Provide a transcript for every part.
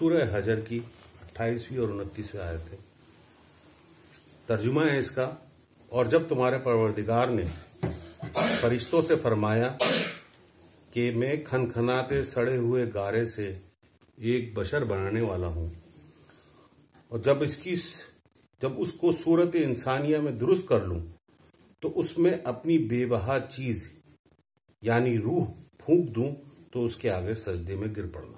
سورہ حجر کی 28ویں اور 29ویں آیت ہے. ترجمہ ہے اس کا. اور جب تمہارے پروردگار نے فرشتوں سے فرمایا کہ میں کھنکھناتے سڑے ہوئے گارے سے ایک بشر بنانے والا ہوں، اور جب اس کو صورت انسانیہ میں درست کر لوں تو اس میں اپنی بے بہا چیز یعنی روح پھونک دوں تو اس کے آگے سجدے میں گر پڑنا.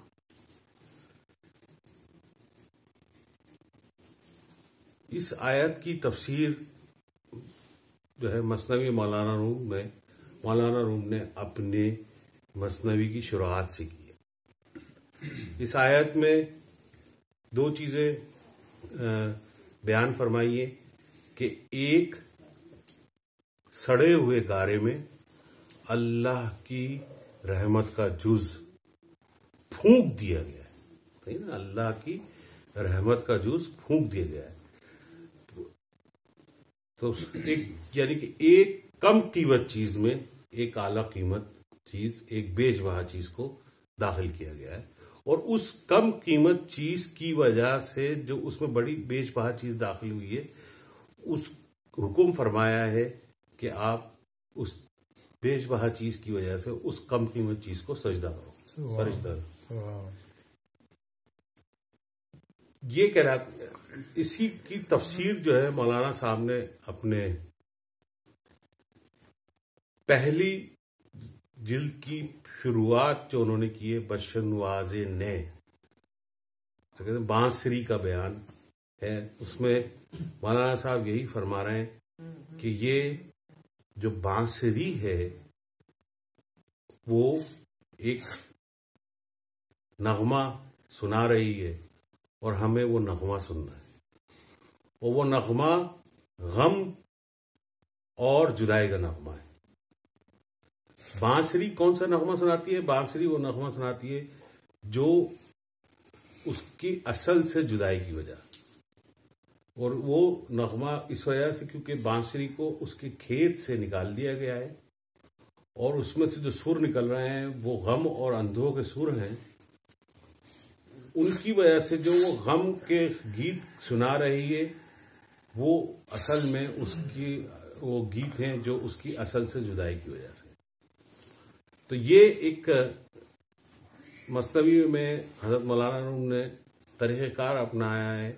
اس آیت کی تفسیر جو ہے مثنوی مولانا روم نے اپنے مثنوی کی شروعات سے کی ہے. اس آیت میں دو چیزیں بیان فرمائیے کہ ایک، سڑے ہوئے گارے میں اللہ کی رحمت کا جز پھونک دیا گیا ہے. صحیح نا؟ اللہ کی رحمت کا جز پھونک دیا گیا ہے. تو یعنی کہ ایک کم قیمت چیز میں ایک اعلیٰ قیمت چیز، ایک بیش بہا چیز کو داخل کیا گیا ہے، اور اس کم قیمت چیز کی وجہ سے جو اس میں بڑی بیش بہا چیز داخل ہوئی ہے، اس حکم فرمایا ہے کہ آپ اس بیش بہا چیز کی وجہ سے اس کم قیمت چیز کو سجدہ کرو. یہ کہہ رہا، اسی کی تفسیر جو ہے مولانا صاحب نے اپنے پہلی جلد کی شروعات جو انہوں نے کی ہے بشنواز نے بانسری کا بیان ہے، اس میں مولانا صاحب یہی فرما رہے ہیں کہ یہ جو بانسری ہے وہ ایک نغمہ سنا رہی ہے، اور ہمیں وہ نغمہ سننا ہے، اور وہ نغمہ غم اور جدائی کا نغمہ ہے. بانسری کون سا نغمہ سناتی ہے؟ بانسری وہ نغمہ سناتی ہے جو اس کی اصل سے جدائی کی وجہ، اور وہ نغمہ اس وجہ سے کیونکہ بانسری کو اس کے کھیت سے نکال دیا گیا ہے، اور اس میں سے جو سر نکل رہے ہیں وہ غم اور اندھوں کے سر ہیں. ان کی وجہ سے جو وہ غم کے گیت سنا رہی ہے وہ اصل میں اس کی وہ گیت ہیں جو اس کی اصل سے جدائی کی وجہ سے. تو یہ ایک مثنوی میں حضرت مولانا روم نے طریقہ کار اپنایا ہے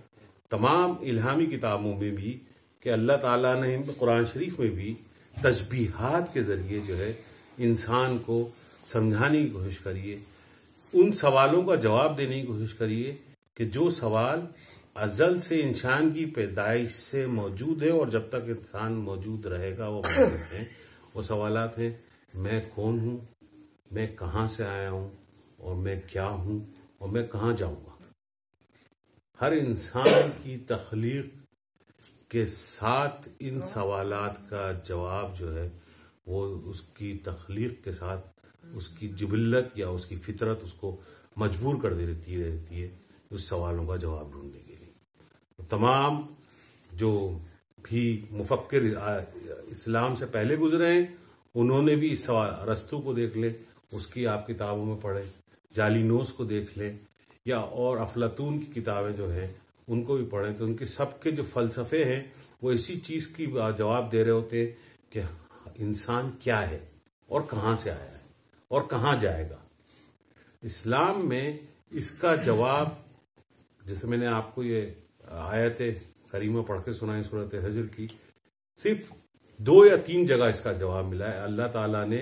تمام الہامی کتابوں میں بھی، کہ اللہ تعالیٰ نے قرآن شریف میں بھی تشبیہات کے ذریعے جو ہے انسان کو سمجھانے کی کوشش کریے، ان سوالوں کا جواب دینے کی کوشش کریے کہ جو سوال ازل سے انسان کی پیدائش سے موجود ہے اور جب تک انسان موجود رہے گا وہ موجود ہیں. وہ سوالات ہیں: میں کون ہوں، میں کہاں سے آیا ہوں، اور میں کیا ہوں، اور میں کہاں جاؤں گا. ہر انسان کی تخلیق کے ساتھ ان سوالات کا جواب جو ہے وہ اس کی تخلیق کے ساتھ اس کی جبلت یا اس کی فطرت اس کو مجبور کر دیتی رہتی ہے اس سوالوں کا جواب ڈھونڈنے کے لیے. تمام جو بھی مفکر اسلام سے پہلے گزرے ہیں انہوں نے بھی اس ارسطو کو دیکھ لیں، اس کی آپ کتابوں میں پڑھیں، جالینوس کو دیکھ لیں، یا اور افلاطون کی کتابیں جو ہیں ان کو بھی پڑھیں، تو ان کے سب کے جو فلسفے ہیں وہ اسی چیز کی جواب دے رہے ہوتے ہیں کہ انسان کیا ہے اور کہاں سے آیا ہے اور کہاں جائے گا. اسلام میں اس کا جواب، جیسے میں نے آپ کو یہ آیت کریمہ پڑھ کے سنائی صورت حجر کی، صرف 2 یا 3 جگہ اس کا جواب ملا ہے. اللہ تعالیٰ نے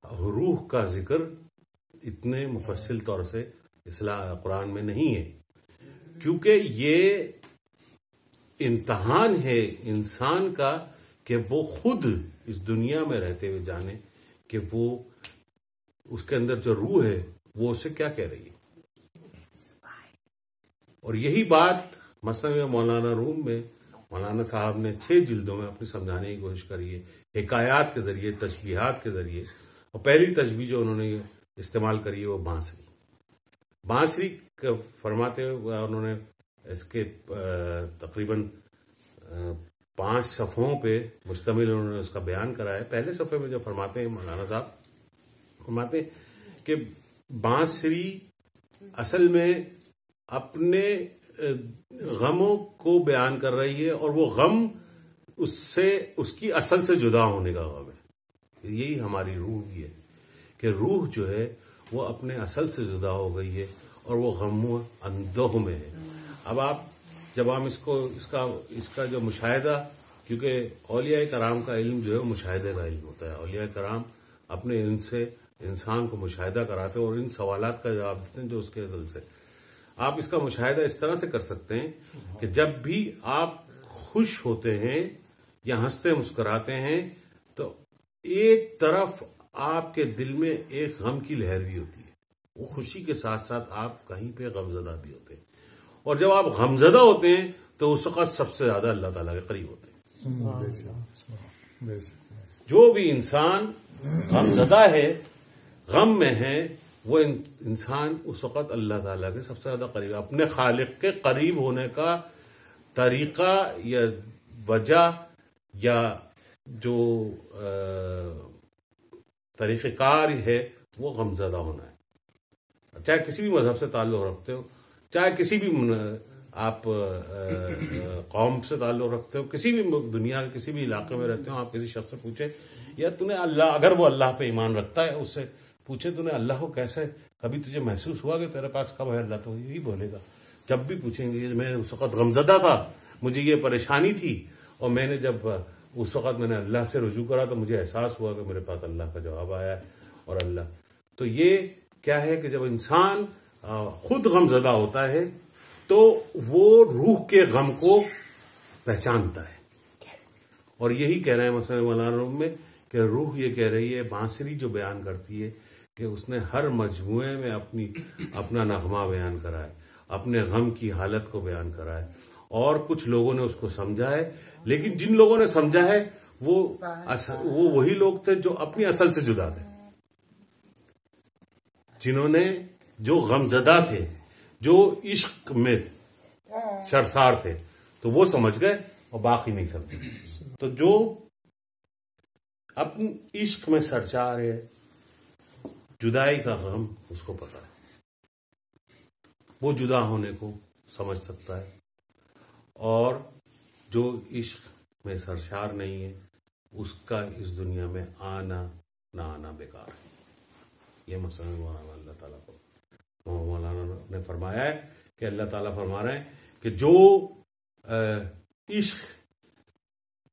روح کا ذکر اتنے مفصل طور سے قرآن میں نہیں ہے، کیونکہ یہ امتحان ہے انسان کا کہ وہ خود اس دنیا میں رہتے ہوئے جانے کہ وہ اس کے اندر جو روح ہے وہ اسے کیا کہہ رہی ہے. اور یہی بات مثنوی مولانا روم میں مولانا صاحب نے 6 جلدوں میں اپنی سمجھانے کی کوشش کری ہے، حکایات کے ذریعے، تشبیہات کے ذریعے. اور پہلی تشبیہ جو انہوں نے استعمال کری ہے وہ بانسری فرماتے ہوئے انہوں نے اس کے تقریباً 5 صفحوں پہ مشتمل انہوں نے اس کا بیان کرا ہے. پہلے صفحے میں جو فرماتے ہیں مولانا صاحب فرماتے ہیں کہ بانسری اصل میں اپنے غموں کو بیان کر رہی ہے، اور وہ غم اس کی اصل سے جدا ہونے کا غم ہے. یہی ہماری روح بھی ہے کہ روح جو ہے وہ اپنے اصل سے جدا ہو گئی ہے اور وہ غم و اندوہ میں ہے. اب جب ہم اس کا جو مشاہدہ، کیونکہ اولیاء کرام کا علم جو ہے وہ مشاہدے کا علم ہوتا ہے. اولیاء کرام اپنے علم سے انسان کو مشاہدہ کراتے ہیں اور ان سوالات کا جواب دیتے ہیں جو اس کے اصل سے. آپ اس کا مشاہدہ اس طرح سے کر سکتے ہیں کہ جب بھی آپ خوش ہوتے ہیں یا ہنستے مسکراتے ہیں تو ایک طرف آپ کے دل میں ایک غم کی لہر بھی ہوتی ہے. وہ خوشی کے ساتھ ساتھ آپ کہیں پہ غمزدہ بھی ہوتے ہیں، اور جب آپ غمزدہ ہوتے ہیں تو اس وقت سب سے زیادہ اللہ تعالیٰ کے قریب ہوتے ہیں. جو بھی انسان غمزدہ ہے، غم میں ہے، وہ انسان اس وقت اللہ تعالیٰ کے سب سے زیادہ قریب ہے. اپنے خالق کے قریب ہونے کا طریقہ یا وجہ یا جو طریقہ کار ہے وہ غمزدہ ہونا ہے. چاہے کسی بھی مذہب سے تعلق رکھتے ہو، چاہے کسی بھی آپ قوم سے تعلق رکھتے ہو، کسی بھی دنیا کے کسی بھی علاقے میں رہتے ہو، آپ کسی شخص سے پوچھیں یا تمہیں اللہ، اگر وہ اللہ پہ ایمان رکھتا ہے، اس سے پوچھے تمہیں اللہ کو کیسے کبھی تجھے محسوس ہوا کہ تیرے پاس کب ہے اللہ، تو یہی بولے گا. جب بھی پوچھیں گے میں اس وقت غمزدہ تھا، مجھے یہ پریشانی تھی، اور میں نے جب اس وقت میں نے اللہ سے رجوع کرا تو مجھے احساس ہوا کہ میرے پاس اللہ کا جواب آیا ہے. اور اللہ تو یہ کیا ہے کہ جب انسان خود غمزدہ ہوتا ہے تو وہ روح کے غم کو پہچانتا ہے. اور یہی کہہ رہے ہیں مثلا مولانا روم میں کہ روح یہ کہہ رہی ہے، بانسری جو بیان کرتی ہے کہ اس نے ہر مجموعے میں اپنا نغمہ بیان کرا ہے، اپنے غم کی حالت کو بیان کرا ہے. اور کچھ لوگوں نے اس کو سمجھا ہے، لیکن جن لوگوں نے سمجھا ہے وہ وہی لوگ تھے جو اپنی اصل سے جدا تھے، جنہوں نے جو غمزدہ تھے، جو عشق میں سرشار تھے، تو وہ سمجھ گئے اور باقی نہیں سمجھے. تو جو اپنی عشق میں سرشار ہے، جدائی کا غم اس کو پتا ہے، وہ جدا ہونے کو سمجھ سکتا ہے. اور جو عشق میں سرشار نہیں ہے اس کا اس دنیا میں آنا نہ آنا بیکار ہے. یہ مسئلہ مولانا اللہ تعالیٰ کو مولانا نے فرمایا ہے کہ اللہ تعالیٰ فرما رہے ہیں کہ جو عشق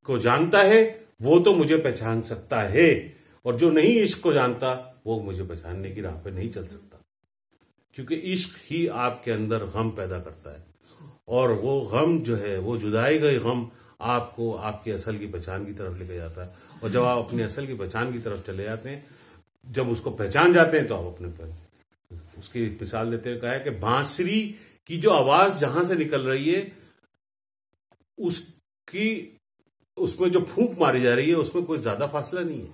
کو جانتا ہے وہ تو مجھے پہچان سکتا ہے، اور جو نہیں عشق کو جانتا وہ مجھے پہچاننے کی راہ پہ نہیں چل سکتا، کیونکہ عشق ہی آپ کے اندر غم پیدا کرتا ہے. اور وہ غم جو ہے، وہ جدائی کا غم آپ کو آپ کی اصل کی پہچان کی طرف لے کے جاتا ہے. اور جب آپ اپنی اصل کی پہچان کی طرف چلے جاتے ہیں، جب اس کو پہچان جاتے ہیں تو آپ اپنے اس کی مثال دیتے ہوئے کہا ہے کہ بانسری کی جو آواز جہاں سے نکل رہی ہے اس میں جو پھونک ماری جا رہی ہے اس میں کوئی زیادہ فاصلہ نہیں ہے.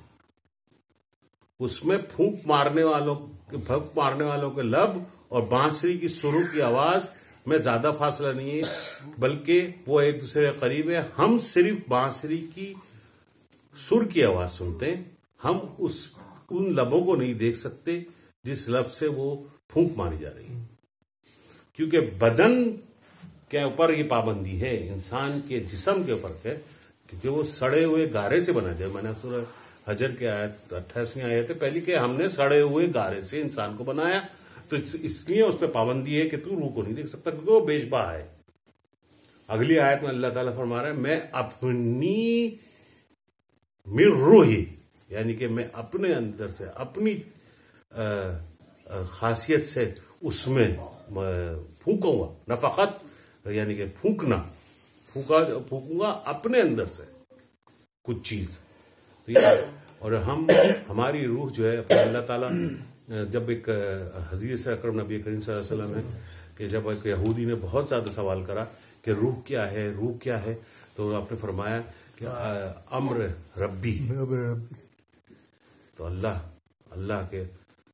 اس میں پھونک مارنے والوں کے لب اور بانسری کی سروں کی آواز میں زیادہ فاصلہ نہیں ہے، بلکہ وہ ایک دوسرے کے قریب ہے. ہم صرف بانسری کی سر کی آواز سنتے ہیں، ہم ان لبوں کو نہیں دیکھ سکتے جس لب سے وہ پھونک ماری جا رہی ہے. کیونکہ بدن کے اوپر یہ پابندی ہے، انسان کے جسم کے اوپر ہے، کیونکہ وہ سڑے ہوئے گارے سے بنا جائے. میں نے سورہ حجر کے آیت 28 آیت پہلی کہ ہم نے سڑے ہوئے گارے سے انسان کو بنایا، تو اس لیے اس پہ پابندی ہے کہ تو روح کو نہیں دیکھ سکتا کیونکہ وہ بیشبہ ہے. اگلی آیت میں اللہ تعالیٰ فرما رہا ہے میں اپنی من روحی، یعنی کہ میں اپنے اندر سے اپنی خاصیت سے اس میں پھونکوں گا. نفقت یعنی کہ پھونکوں گا اپنے اندر سے کچھ چیز. اور ہماری روح جو ہے اپنے اللہ تعالیٰ، جب ایک حدیث اکرم نبی کریم صلی اللہ علیہ وسلم ہے کہ جب ایک یہودی نے بہت زیادہ سوال کرا کہ روح کیا ہے، روح کیا ہے، تو آپ نے فرمایا کہ امر ربی، تو اللہ کے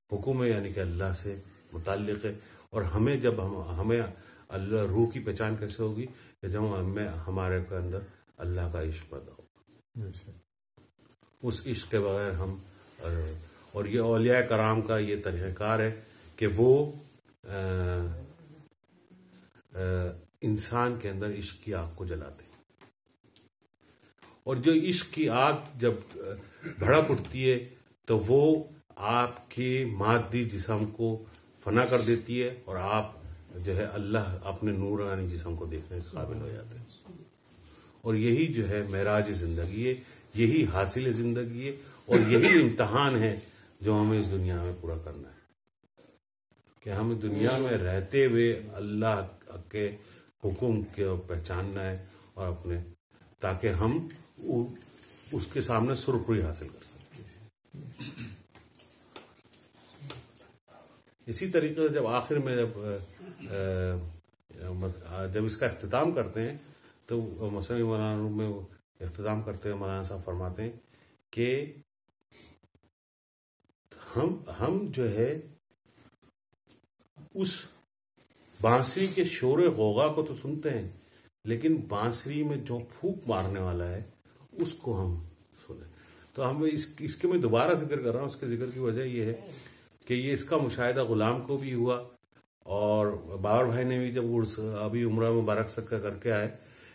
حکم ہے، یعنی کہ اللہ سے متعلق ہے. اور ہمیں اللہ روح کی پہچان کیسے ہوگی کہ جب ہمارے اندر اللہ کا عشق پیدا ہوگا. اس عشق کے بغیر ہم، اور یہ اولیاء کرام کا یہ طریقہ کار ہے کہ وہ انسان کے اندر عشق کی آگ کو جلاتے ہیں، اور جو عشق کی آگ جب بھڑک اٹھتی ہے تو وہ آپ کے مادی جسم کو فنا کر دیتی ہے، اور آپ جو ہے اللہ اپنے نورانی جسم کو دیکھنے سے قابل ہو جاتے ہیں. اور یہی جو ہے معراج زندگی ہے، یہی حاصل زندگی ہے، اور یہی امتحان ہے جو ہمیں اس دنیا میں پورا کرنا ہے، کہ ہمیں دنیا میں رہتے ہوئے اللہ کے حکم کو پہچاننا ہے، اور اپنے تاکہ ہم اس کے سامنے سرخروئی حاصل کر سکیں. اسی طریقے سے جب آخر میں جب اس کا اختتام کرتے ہیں تو مثلا مولانا میں اختتام کرتے ہوئے مولانا صاحب فرماتے ہیں کہ ہم جو ہے اس بانسری کے شور غوغا کو تو سنتے ہیں، لیکن بانسری میں جو پھونک مارنے والا ہے اس کو ہم سنیں. تو ہم اس کے میں دوبارہ ذکر کر رہا ہوں. اس کے ذکر کی وجہ یہ ہے کہ یہ اس کا مشاہدہ غلام کو بھی ہوا، اور بابر بھائی نے بھی جب ابھی عمرہ مبارک سکا کر کے آئے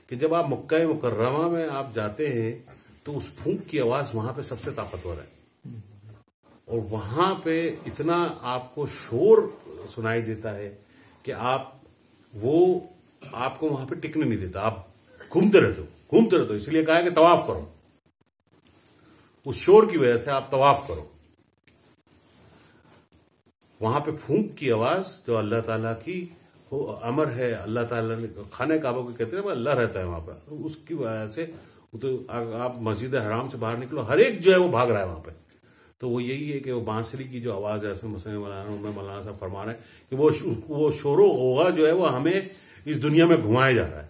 کہ جب آپ مکہ مکرمہ میں آپ جاتے ہیں تو اس پھونک کی آواز وہاں پہ سب سے طاقتور ہے، اور وہاں پہ اتنا آپ کو شور سنائی دیتا ہے کہ آپ کو وہاں پہ ٹکنے نہیں دیتا، آپ گھومتے رہتے ہو. اس لیے کہا کہ طواف کرو، اس شور کی وجہ سے آپ طواف کرو. وہاں پہ پھونک کی آواز جو اللہ تعالیٰ کی امر ہے، اللہ تعالیٰ نے خانہ کعبہ کو کہتے ہیں اللہ رہتا ہے وہاں پہ، اس کی وجہ سے تو آپ مسجد حرام سے باہر نکلو، ہر ایک جو ہے وہ بھاگ رہا ہے وہاں پہ. تو وہ یہی ہے کہ وہ بانسری کی جو آواز ہے، مثلا مولانا صاحب فرما رہے ہیں کہ وہ شور و غوغا جو ہے وہ ہمیں اس دنیا میں گھمایا جا رہا ہے،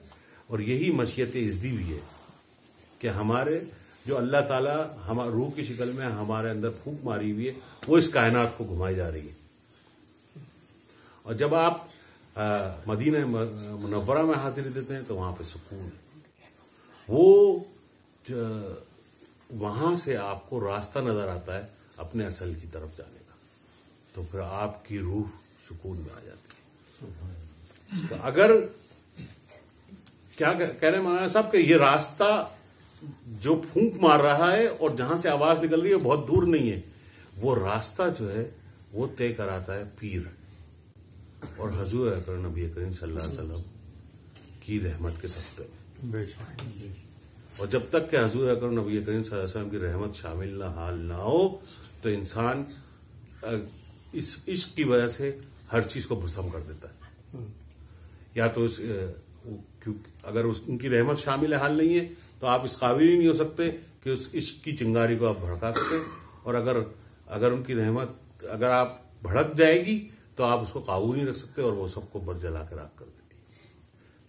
اور یہی مشیت ازدی بھی ہے کہ ہمارے جو اللہ تعالیٰ ہمارے روح کی شکل میں ہمارے اندر پھونک ماری ہوئی ہے وہ اس کائنات کو گھمائی جا رہی ہے. اور جب آپ مدینہ منورہ میں حاضری دیتے ہیں تو وہاں پہ سکون ہے، وہ وہاں سے آپ کو راستہ نظر آتا ہے اپنے اصل کی طرف جانے کا، تو پھر آپ کی روح سکون میں آ جاتی ہے. تو اگر کیا کہہ رہے ہیں مولانا صاحب کہ یہ راستہ جو پھونک مار رہا ہے اور جہاں سے آواز نکل رہی ہے بہت دور نہیں ہے، وہ راستہ جو ہے وہ طے کراتا ہے پیر اور حضور اکرم نبی کریم صلی اللہ علیہ وسلم کی رحمت کے صدقے میں. اور جب تک کہ حضور اکرم نبی کریم صلی اللہ علیہ وسلم کی رحمت شامل نہ حال نہ ہو تو انسان اس عشق کی وجہ سے ہر چیز کو بھسم کر دیتا ہے. یا تو اگر ان کی رحمت شامل حال نہیں ہے تو آپ اس قابل ہی نہیں ہو سکتے کہ اس عشق کی چنگاری کو آپ بھڑکا سکیں، اور اگر ان کی رحمت اگر آپ بھڑک جائے گی تو آپ اس کو قابو نہیں رکھ سکتے، اور وہ سب کو بر جلا کر راکھ کر دیتی ہے.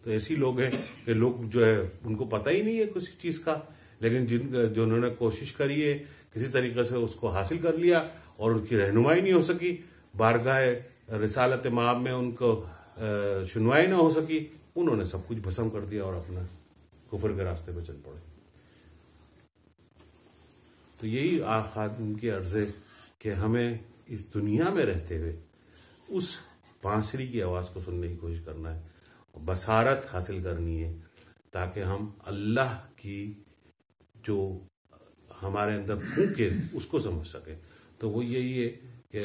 تو ایسی لوگ ہیں کہ لوگ جو ہے ان کو پتہ ہی نہیں ہے کسی چیز کا، لیکن جنہوں نے کوشش کری ہے کسی طریقے سے اس کو حاصل کر لیا اور ان کی رہنمائی نہیں ہو سکی، بارگاہ رسالت مآب میں ان کو سنوائی نہ ہو سکی، انہوں نے سب کچھ بھسم کر دیا اور اپنا کفر کے راستے پہ چل پڑے. تو یہی خادم کی عرض ہے کہ ہمیں اس دنیا میں رہتے ہوئے اس بانسری کی آواز کو سننے کی کوشش کرنا ہے، بصارت حاصل کرنی ہے تاکہ ہم اللہ کی جو ہمارے اندر پھونک ہے اس کو سمجھ سکیں. تو وہ یہی ہے کہ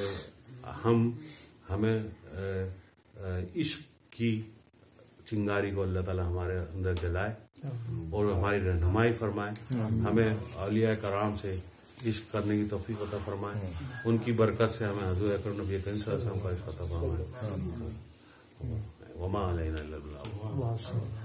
ہمیں عشق کی چنگاری کو اللہ تعالیٰ ہمارے اندر جلائے اور ہماری رہنمائی فرمائے، ہمیں اولیاء کرام سے عشق کرنے کی توفیق عطا فرمائے، ان کی برکت سے ہمیں حضور اکرم نبی کریم صلی اللہ علیہ وسلم کا عشق عطا فرمائے. وما علینا الا البلاغ.